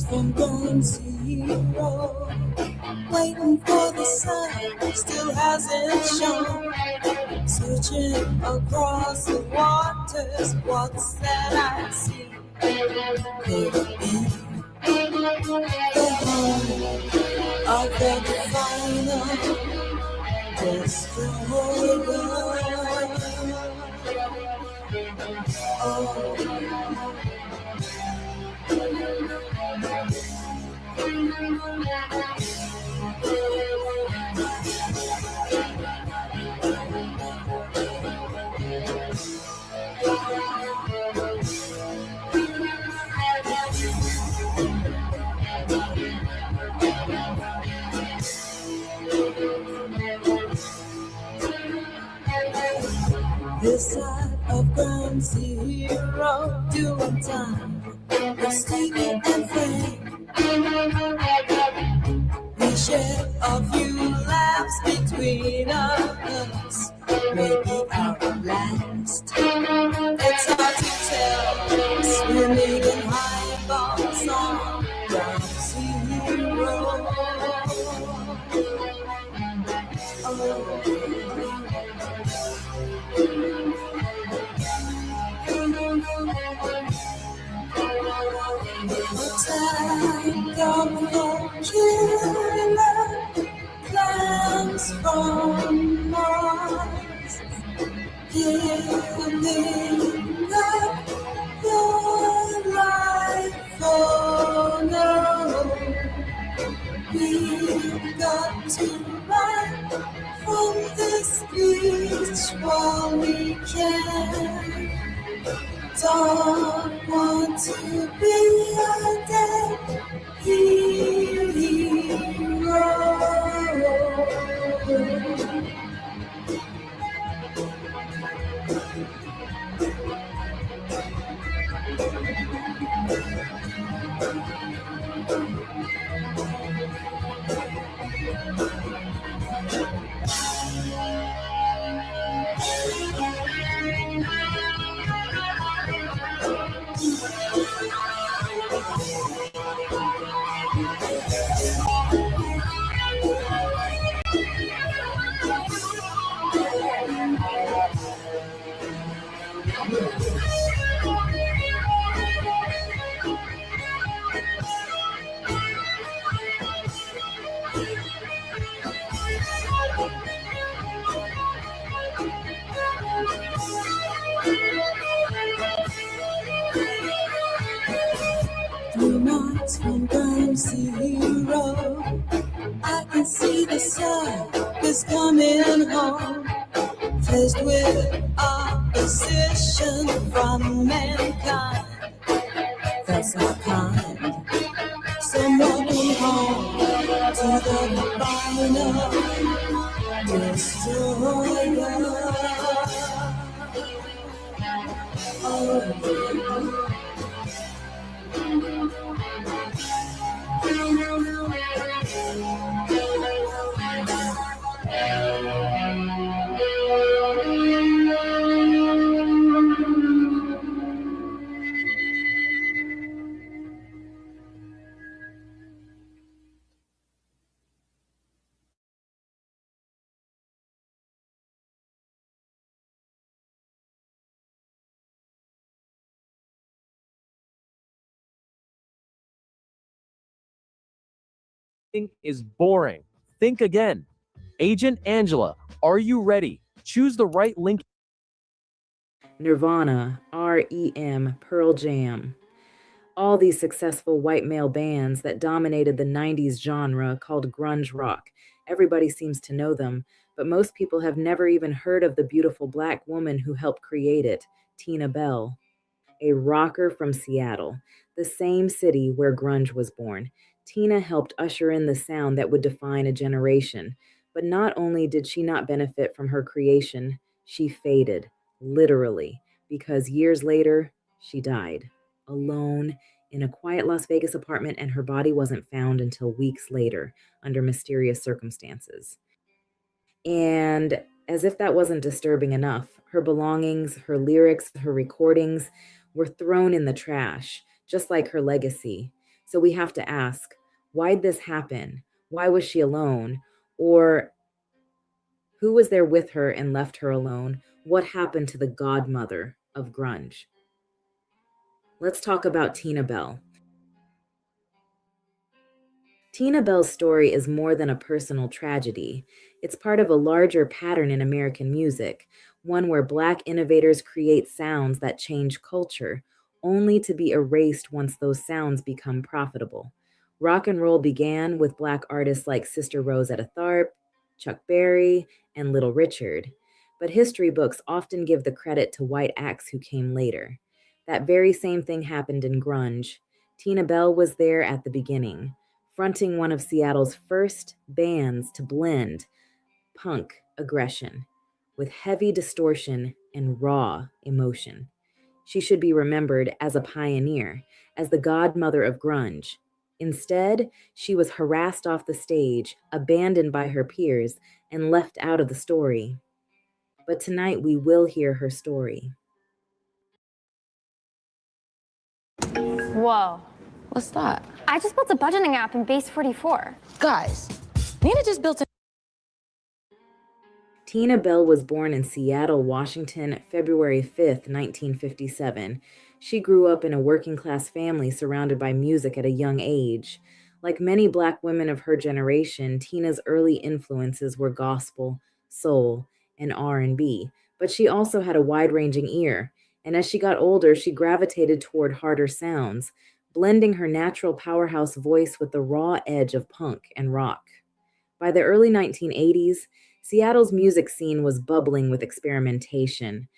From ground zero, waiting for the sun, still hasn't shone. Searching across the waters, what's that I see? Could it be the home of the final destroyer? Oh, this side of ground zero, doing time with Stevie and Frank. We share a few laughs between us, maybe our last. It's hard to tell, swimming in highballs on ground zero. Attack of the killer plans from Mars, giving up your life for no. We've got to run from this beach while we can. Don't want to be a dead hero. From ground zero, I can see the sun is coming home. Faced with opposition from mankind, that's not kind. So I'm walking home to the final destroyer. Oh, is boring. Think again. Agent Angela, are you ready? Choose the right link. Nirvana, REM, Pearl Jam. All these successful white male bands that dominated the 90s genre called grunge rock. Everybody seems to know them, but most people have never even heard of the beautiful black woman who helped create it, Tina Bell, a rocker from Seattle, the same city where grunge was born. Tina helped usher in the sound that would define a generation. But not only did she not benefit from her creation, she faded, literally, because years later, she died, alone in a quiet Las Vegas apartment, and her body wasn't found until weeks later under mysterious circumstances. And as if that wasn't disturbing enough, her belongings, her lyrics, her recordings were thrown in the trash, just like her legacy. So we have to ask, why'd this happen? Why was she alone? Or who was there with her and left her alone? What happened to the godmother of grunge? Let's talk about Tina Bell. Tina Bell's story is more than a personal tragedy. It's part of a larger pattern in American music, one where Black innovators create sounds that change culture, only to be erased once those sounds become profitable. Rock and roll began with Black artists like Sister Rosetta Tharpe, Chuck Berry, and Little Richard. But history books often give the credit to white acts who came later. That very same thing happened in grunge. Tina Bell was there at the beginning, fronting one of Seattle's first bands to blend punk aggression with heavy distortion and raw emotion. She should be remembered as a pioneer, as the godmother of grunge. Instead, she was harassed off the stage, abandoned by her peers, and left out of the story. But tonight we will hear her story. Whoa. What's that? I just built a budgeting app in Base 44. Guys, Nina just built a... Tina Bell was born in Seattle, Washington, February 5th, 1957. She grew up in a working-class family surrounded by music at a young age. Like many Black women of her generation, Tina's early influences were gospel, soul, and R&B, but she also had a wide-ranging ear, and as she got older, she gravitated toward harder sounds, blending her natural powerhouse voice with the raw edge of punk and rock. By the early 1980s, Seattle's music scene was bubbling with experimentation.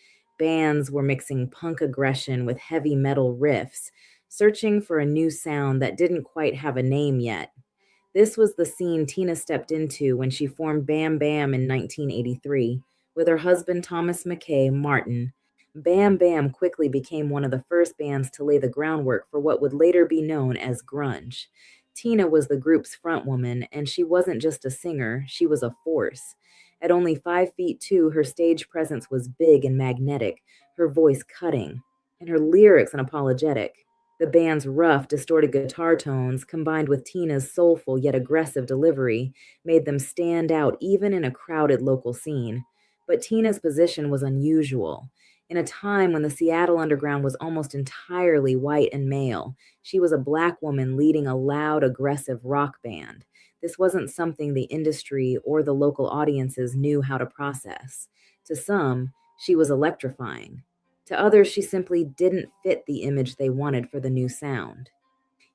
Bands were mixing punk aggression with heavy metal riffs, searching for a new sound that didn't quite have a name yet. This was the scene Tina stepped into when she formed Bam Bam in 1983 with her husband Thomas McKay Martin. Bam Bam quickly became one of the first bands to lay the groundwork for what would later be known as grunge. Tina was the group's frontwoman, and she wasn't just a singer, she was a force. At only 5'2", her stage presence was big and magnetic, her voice cutting, and her lyrics unapologetic. The band's rough, distorted guitar tones, combined with Tina's soulful yet aggressive delivery, made them stand out even in a crowded local scene. But Tina's position was unusual. In a time when the Seattle underground was almost entirely white and male, she was a Black woman leading a loud, aggressive rock band. This wasn't something the industry or the local audiences knew how to process. To some, she was electrifying. To others, she simply didn't fit the image they wanted for the new sound.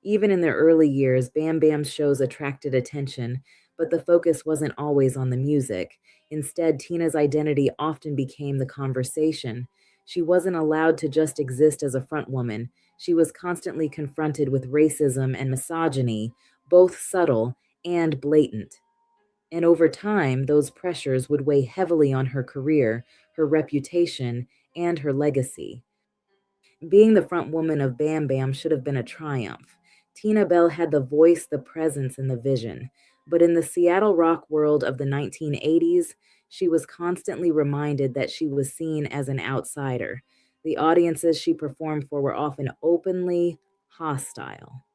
Even in their early years, Bam Bam's shows attracted attention, but the focus wasn't always on the music. Instead, Tina's identity often became the conversation. She wasn't allowed to just exist as a frontwoman. She was constantly confronted with racism and misogyny, both subtle and blatant. And over time, those pressures would weigh heavily on her career, her reputation, and her legacy. Being the front woman of Bam Bam should have been a triumph. Tina Bell had the voice, the presence, and the vision. But in the Seattle rock world of the 1980s, she was constantly reminded that she was seen as an outsider. The audiences she performed for were often openly hostile.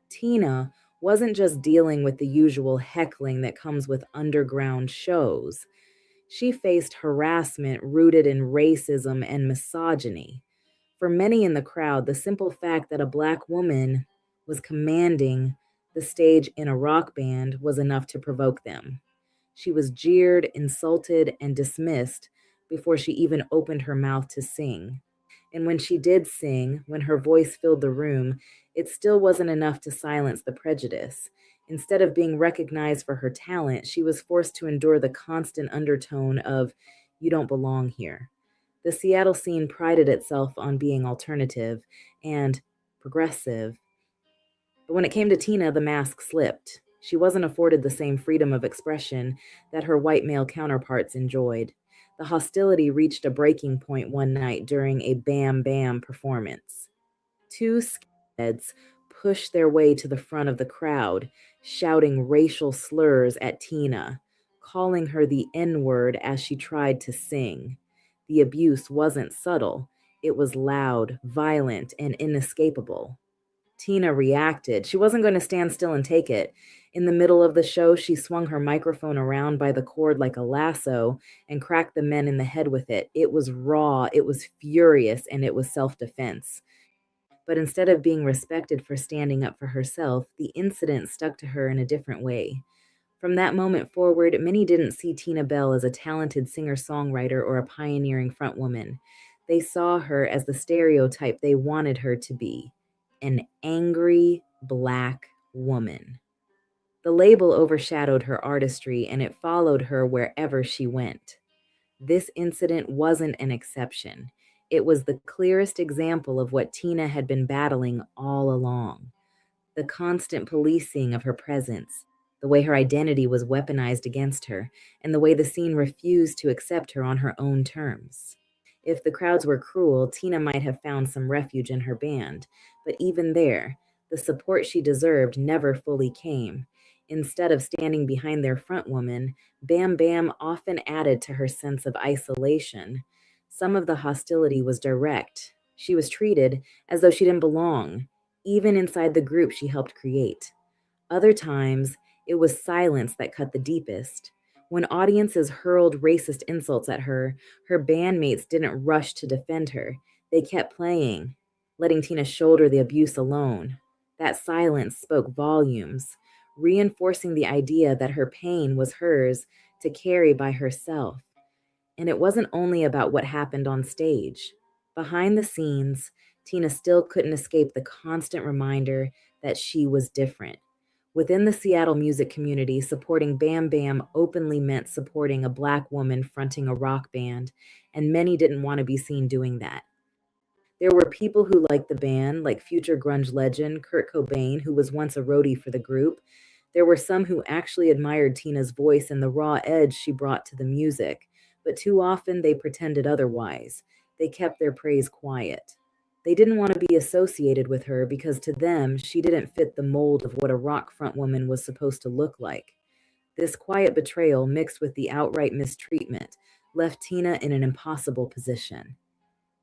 Tina wasn't just dealing with the usual heckling that comes with underground shows. She faced harassment rooted in racism and misogyny. For many in the crowd, the simple fact that a Black woman was commanding the stage in a rock band was enough to provoke them. She was jeered, insulted, and dismissed before she even opened her mouth to sing. And when she did sing, when her voice filled the room, it still wasn't enough to silence the prejudice. Instead of being recognized for her talent, she was forced to endure the constant undertone of, "You don't belong here." The Seattle scene prided itself on being alternative and progressive, but when it came to Tina, the mask slipped. She wasn't afforded the same freedom of expression that her white male counterparts enjoyed. The hostility reached a breaking point one night during a Bam Bam performance. Two skinheads pushed their way to the front of the crowd, shouting racial slurs at Tina, calling her the N-word as she tried to sing. The abuse wasn't subtle. It was loud, violent, and inescapable. Tina reacted. She wasn't going to stand still and take it. In the middle of the show, she swung her microphone around by the cord like a lasso and cracked the men in the head with it. It was raw, it was furious, and it was self-defense. But instead of being respected for standing up for herself, the incident stuck to her in a different way. From that moment forward, many didn't see Tina Bell as a talented singer-songwriter or a pioneering frontwoman. They saw her as the stereotype they wanted her to be, an angry Black woman. The label overshadowed her artistry, and it followed her wherever she went. This incident wasn't an exception. It was the clearest example of what Tina had been battling all along: the constant policing of her presence, the way her identity was weaponized against her, and the way the scene refused to accept her on her own terms. If the crowds were cruel, Tina might have found some refuge in her band, but even there, the support she deserved never fully came. Instead of standing behind their front woman, Bam Bam often added to her sense of isolation. Some of the hostility was direct. She was treated as though she didn't belong, even inside the group she helped create. Other times, it was silence that cut the deepest. When audiences hurled racist insults at her, her bandmates didn't rush to defend her. They kept playing, letting Tina shoulder the abuse alone. That silence spoke volumes, reinforcing the idea that her pain was hers to carry by herself. And it wasn't only about what happened on stage. Behind the scenes, Tina still couldn't escape the constant reminder that she was different. Within the Seattle music community, supporting Bam Bam openly meant supporting a Black woman fronting a rock band, and many didn't want to be seen doing that. There were people who liked the band, like future grunge legend Kurt Cobain, who was once a roadie for the group. There were some who actually admired Tina's voice and the raw edge she brought to the music, but too often they pretended otherwise. They kept their praise quiet. They didn't want to be associated with her because to them, she didn't fit the mold of what a rock frontwoman was supposed to look like. This quiet betrayal, mixed with the outright mistreatment, left Tina in an impossible position.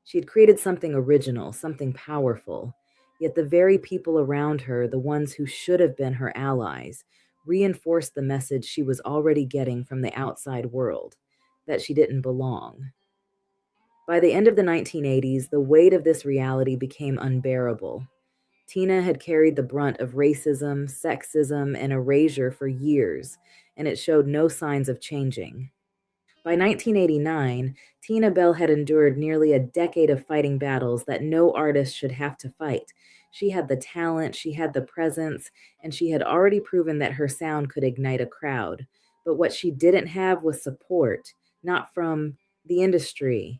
She had created something original, something powerful, yet the very people around her, the ones who should have been her allies, reinforced the message she was already getting from the outside world, that she didn't belong. By the end of the 1980s, the weight of this reality became unbearable. Tina had carried the brunt of racism, sexism, and erasure for years, and it showed no signs of changing. By 1989, Tina Bell had endured nearly a decade of fighting battles that no artist should have to fight. She had the talent, she had the presence, and she had already proven that her sound could ignite a crowd. But what she didn't have was support, not from the industry,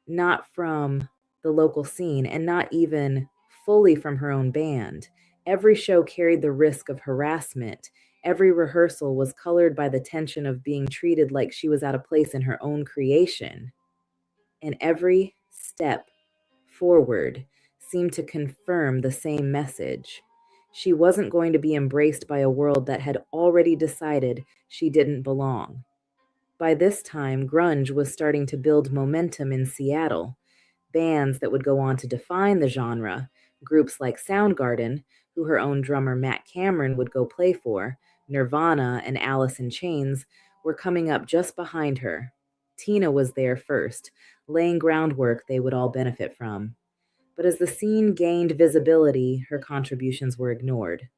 not from the local scene, and not even fully from her own band. Every show carried the risk of harassment. Every rehearsal was colored by the tension of being treated like she was out of place in her own creation. And every step forward seemed to confirm the same message. She wasn't going to be embraced by a world that had already decided she didn't belong. By this time, grunge was starting to build momentum in Seattle. Bands that would go on to define the genre, groups like Soundgarden, who her own drummer Matt Cameron would go play for, Nirvana, and Alice in Chains, were coming up just behind her. Tina was there first, laying groundwork they would all benefit from. But as the scene gained visibility, her contributions were ignored.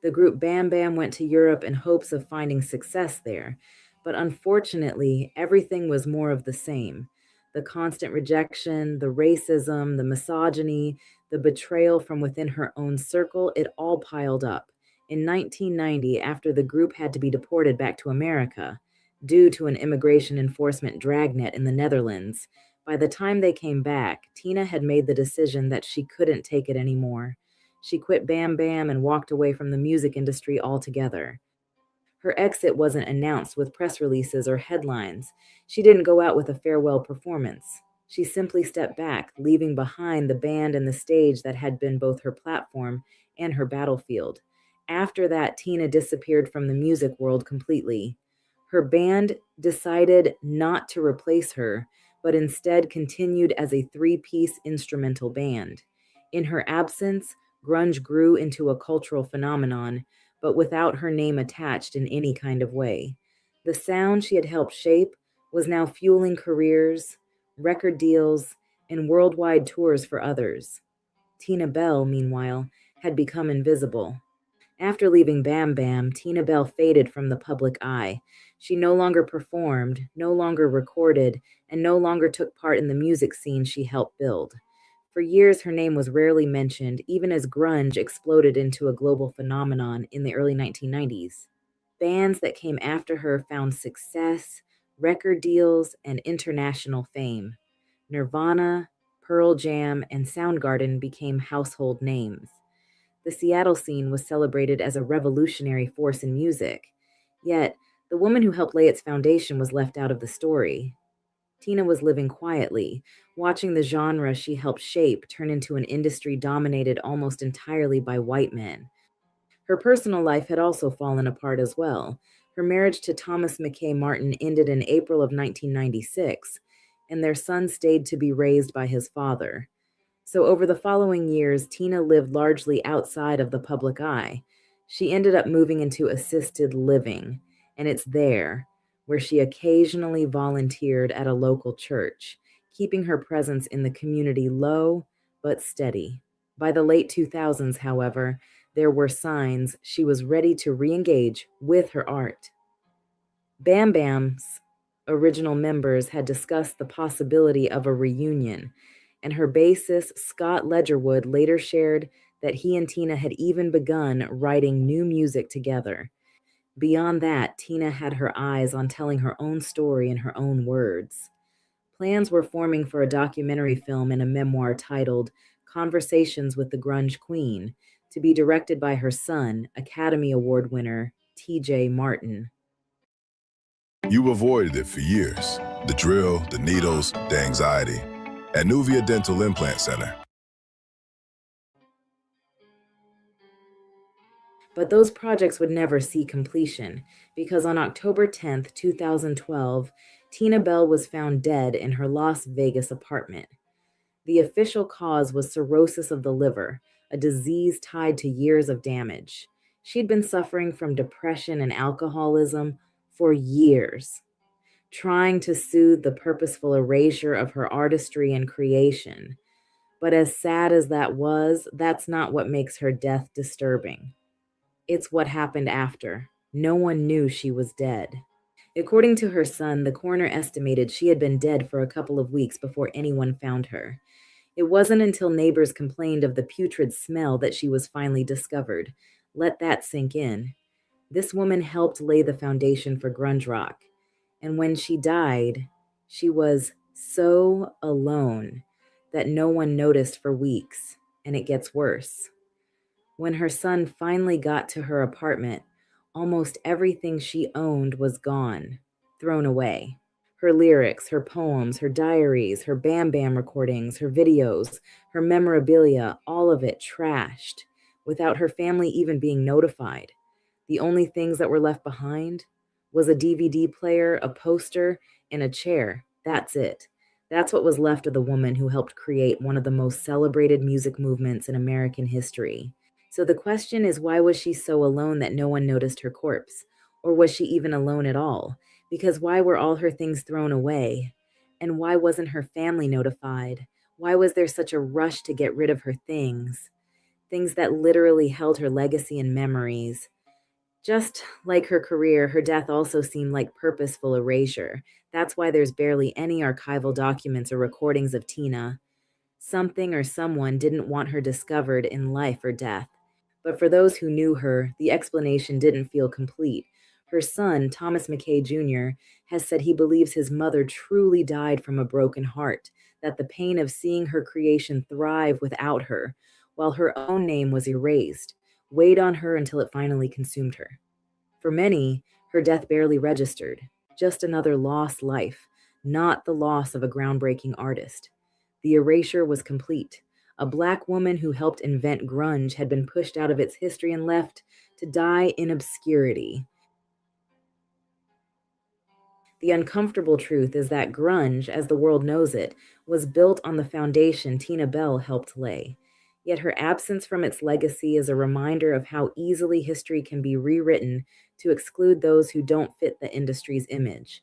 The group Bam Bam went to Europe in hopes of finding success there, but unfortunately, everything was more of the same. The constant rejection, the racism, the misogyny, the betrayal from within her own circle, it all piled up. In 1990, after the group had to be deported back to America due to an immigration enforcement dragnet in the Netherlands, by the time they came back, Tina had made the decision that she couldn't take it anymore. She quit Bam Bam and walked away from the music industry altogether. Her exit wasn't announced with press releases or headlines. She didn't go out with a farewell performance. She simply stepped back, leaving behind the band and the stage that had been both her platform and her battlefield. After that, Tina disappeared from the music world completely. Her band decided not to replace her, but instead continued as a three-piece instrumental band. In her absence, grunge grew into a cultural phenomenon, but without her name attached in any kind of way. The sound she had helped shape was now fueling careers, record deals, and worldwide tours for others. Tina Bell, meanwhile, had become invisible. After leaving Bam Bam, Tina Bell faded from the public eye. She no longer performed, no longer recorded, and no longer took part in the music scene she helped build. For years, her name was rarely mentioned, even as grunge exploded into a global phenomenon in the early 1990s. Bands that came after her found success, record deals, and international fame. Nirvana, Pearl Jam, and Soundgarden became household names. The Seattle scene was celebrated as a revolutionary force in music. Yet, the woman who helped lay its foundation was left out of the story. Tina was living quietly, watching the genre she helped shape turn into an industry dominated almost entirely by white men. Her personal life had also fallen apart as well. Her marriage to Thomas McKay Martin ended in April of 1996, and their son stayed to be raised by his father. So over the following years, Tina lived largely outside of the public eye. She ended up moving into assisted living, and it's there where she occasionally volunteered at a local church, keeping her presence in the community low but steady. By the late 2000s, however, there were signs she was ready to re-engage with her art. Bam Bam's original members had discussed the possibility of a reunion, and her bassist, Scott Ledgerwood, later shared that he and Tina had even begun writing new music together. Beyond that, Tina had her eyes on telling her own story in her own words. Plans were forming for a documentary film and a memoir titled Conversations with the Grunge Queen, to be directed by her son, Academy Award winner TJ Martin. You avoided it for years. The drill, the needles, the anxiety. At Nuvia Dental Implant Center. But those projects would never see completion, because on October 10th, 2012, Tina Bell was found dead in her Las Vegas apartment. The official cause was cirrhosis of the liver, a disease tied to years of damage. She'd been suffering from depression and alcoholism for years, trying to soothe the purposeful erasure of her artistry and creation. But as sad as that was, that's not what makes her death disturbing. It's what happened after. No one knew she was dead. According to her son, the coroner estimated she had been dead for a couple of weeks before anyone found her. It wasn't until neighbors complained of the putrid smell that she was finally discovered. Let that sink in. This woman helped lay the foundation for grunge rock. And when she died, she was so alone that no one noticed for weeks, and it gets worse. When her son finally got to her apartment, almost everything she owned was gone, thrown away. Her lyrics, her poems, her diaries, her Bam Bam recordings, her videos, her memorabilia, all of it trashed, without her family even being notified. The only things that were left behind was a DVD player, a poster, and a chair. That's it. That's what was left of the woman who helped create one of the most celebrated music movements in American history. So the question is, why was she so alone that no one noticed her corpse? Or was she even alone at all? Because why were all her things thrown away? And why wasn't her family notified? Why was there such a rush to get rid of her things? Things that literally held her legacy and memories. Just like her career, her death also seemed like purposeful erasure. That's why there's barely any archival documents or recordings of Tina. Something or someone didn't want her discovered in life or death. But for those who knew her, the explanation didn't feel complete. Her son, Thomas McKay Jr., has said he believes his mother truly died from a broken heart, that the pain of seeing her creation thrive without her, while her own name was erased, weighed on her until it finally consumed her. For many, her death barely registered, just another lost life, not the loss of a groundbreaking artist. The erasure was complete. A Black woman who helped invent grunge had been pushed out of its history and left to die in obscurity. The uncomfortable truth is that grunge, as the world knows it, was built on the foundation Tina Bell helped lay. Yet her absence from its legacy is a reminder of how easily history can be rewritten to exclude those who don't fit the industry's image.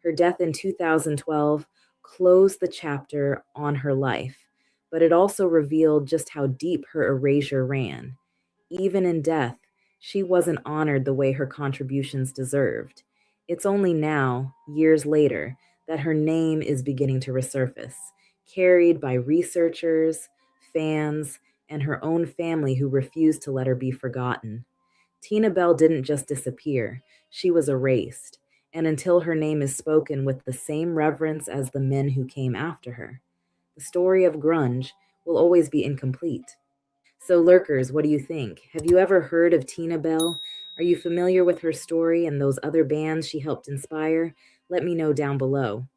Her death in 2012 closed the chapter on her life, but it also revealed just how deep her erasure ran. Even in death, she wasn't honored the way her contributions deserved. It's only now, years later, that her name is beginning to resurface, carried by researchers, fans, and her own family who refused to let her be forgotten. Tina Bell didn't just disappear, she was erased, and until her name is spoken with the same reverence as the men who came after her, the story of grunge will always be incomplete. So, lurkers, what do you think? Have you ever heard of Tina Bell? Are you familiar with her story and those other bands she helped inspire? Let me know down below.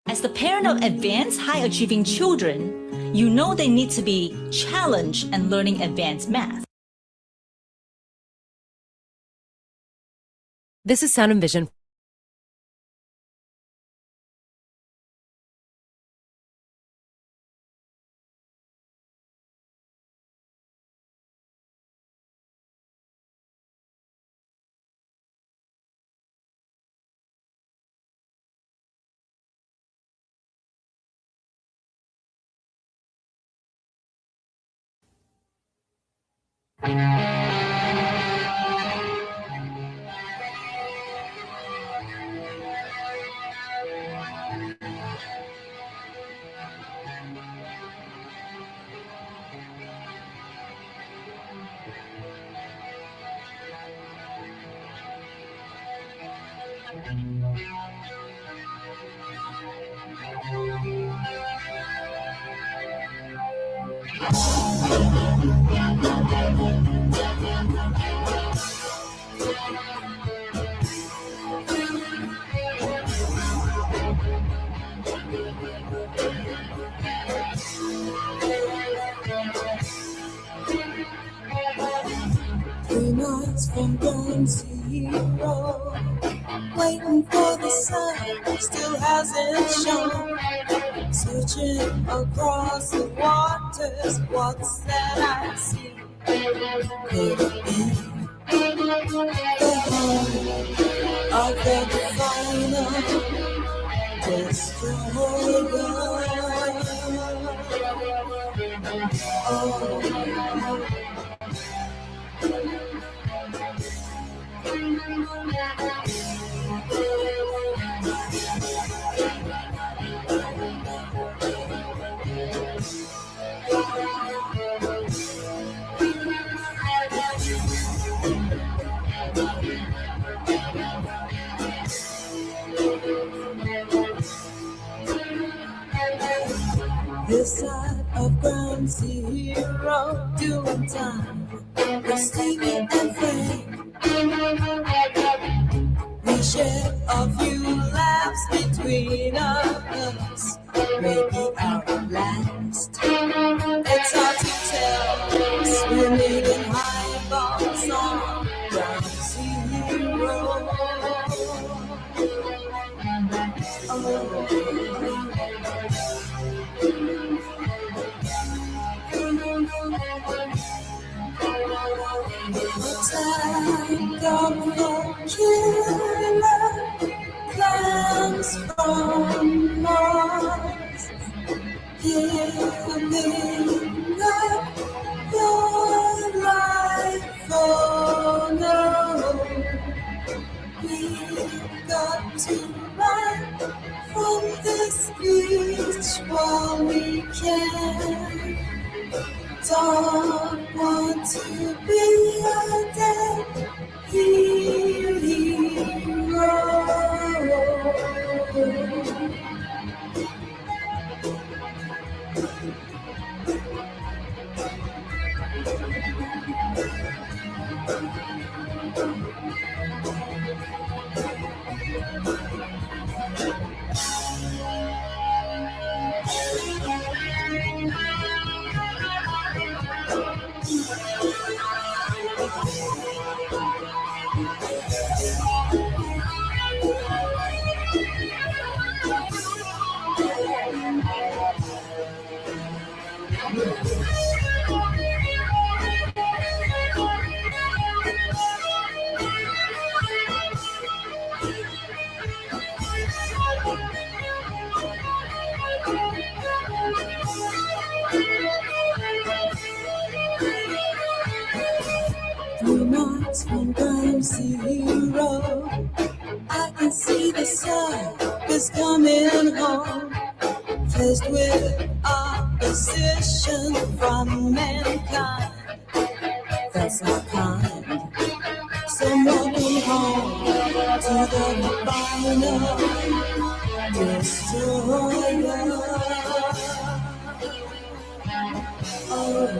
As the parent of advanced high-achieving children, you know they need to be challenged and learning advanced math. This is Sound and Vision. Nights from ground zero, waiting for the sun, still hasn't shone. Searching across the waters, what's that I see? Could it be the home of the final destroyer? Oh, this side of ground zero, doing time, we're steaming and flame. We share a few laughs between us, maybe our last. It's hard to tell, swimming in highballs on ground zero. Time come for killer plans from Mars, giving up your while we can. Don't want to be a dead hero. Through nights when I'm zero, I can see the sun is coming home. Faced with opposition from mankind, that's not kind. So walking home to the final destroyer. Oh,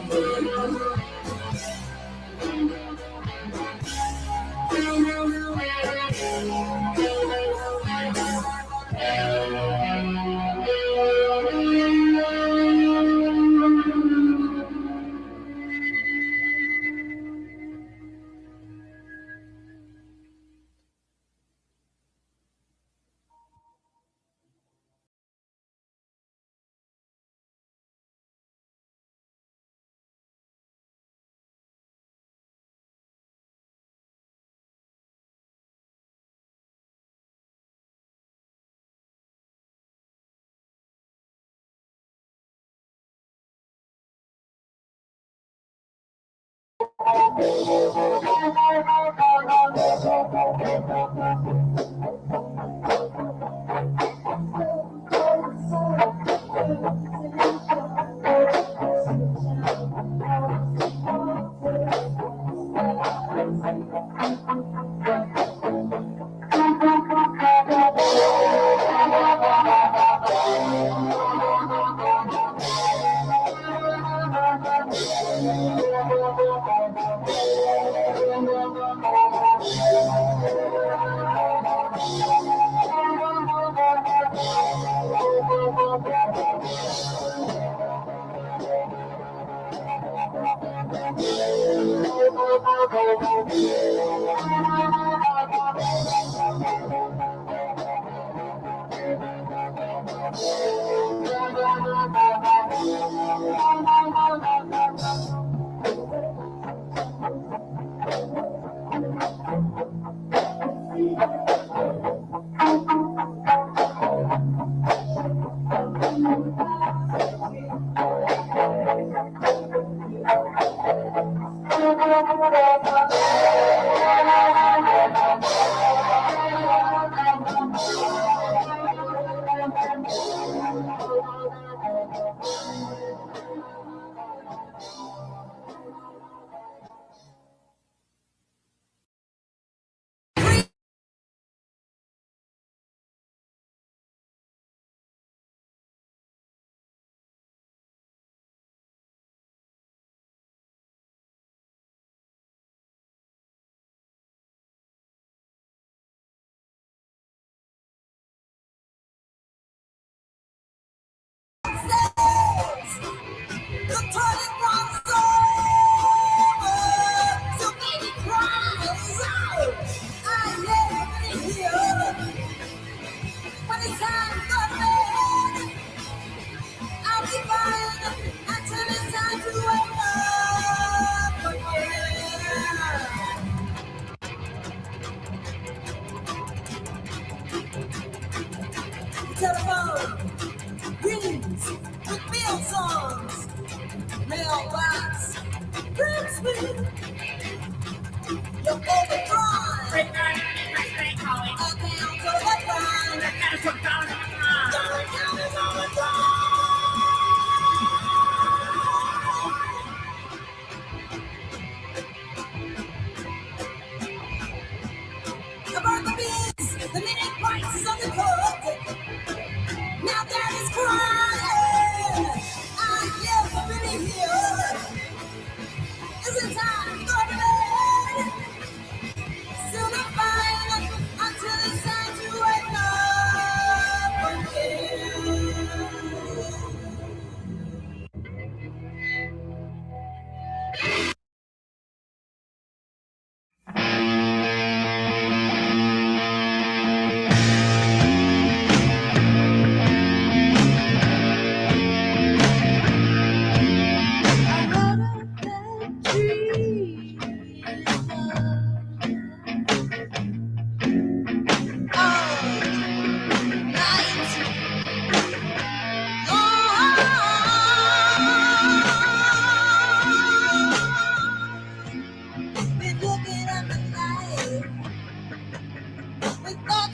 telephone rings with meal songs. Mailbox grips me. You're overdrawn. Account to the line. Your account is overdrawn.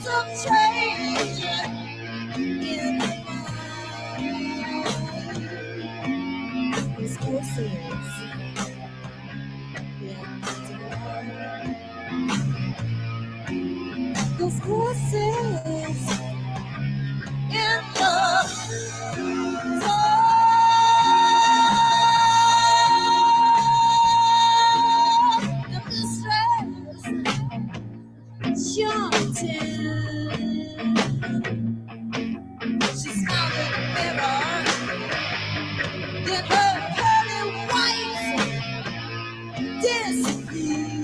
of change in my mind. These kisses, yeah, those kisses in the the mistress chanting. She smiled in the mirror, then her pearly white disappeared.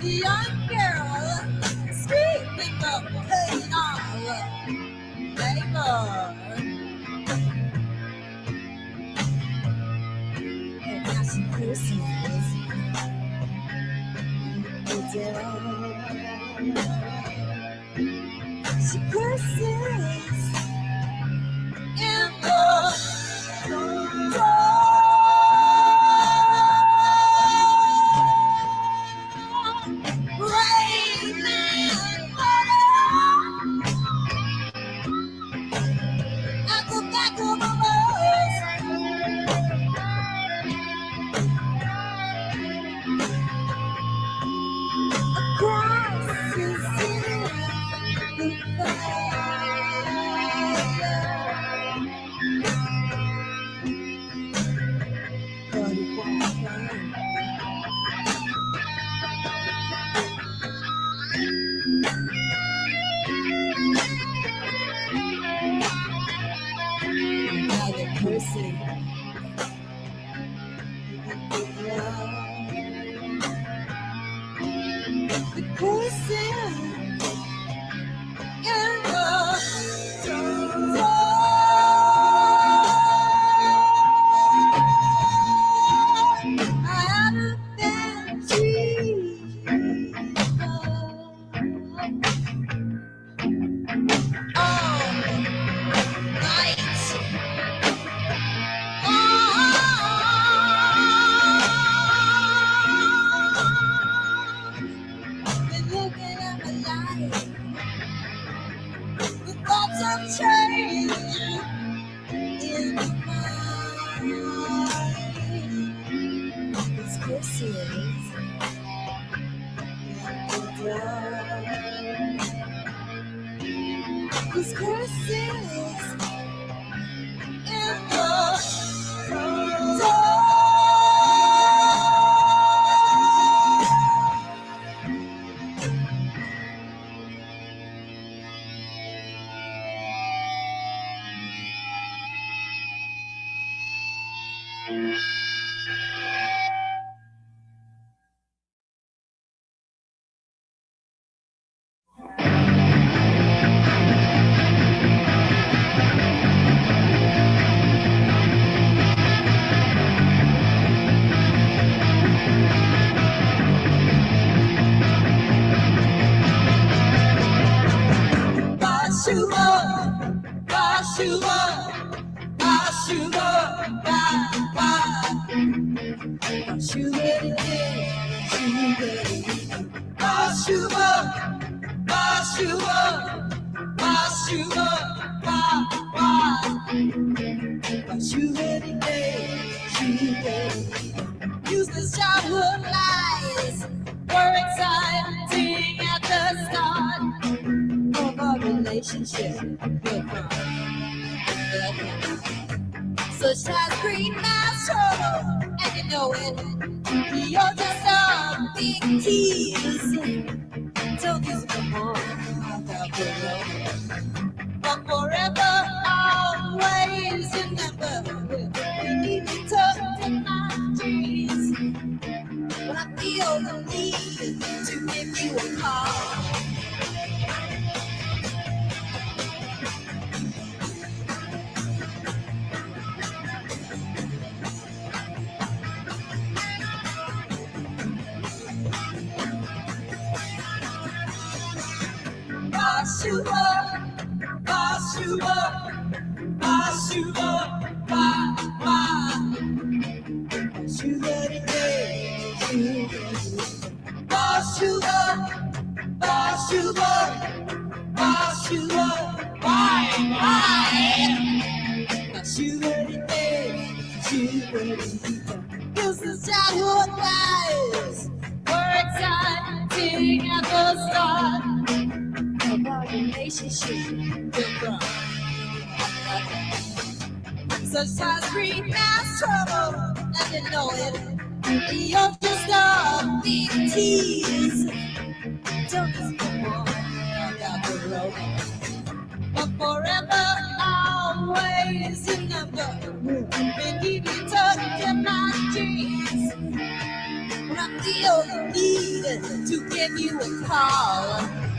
The young girl screaming the pain of labor. And now she curses. She curses in the rain and water at the back of the bus. Across the city, the person. The person in the I had a bad dream. All night. Been looking at my life with thoughts of change in my mind. These kisses and the dark. These kisses in the dark. Useless childhood lies were exciting at the start of our relationship. Such as green mass trouble, and you know it. You're just a big tease. Don't use it no more. But forever, always remember, we need to touch in my dreams. When I feel the need to give you a call. Boss you up, boss you up, boss you up, boss you let it go, boss you up, This is childhood lies. We're exciting at the start of our relationship. Such times bring mass trouble, and you know it. You're just a big tease. Don't just go on down the road. But forever, always remember when you tucked in my jeans. When I feel the need to give you a call.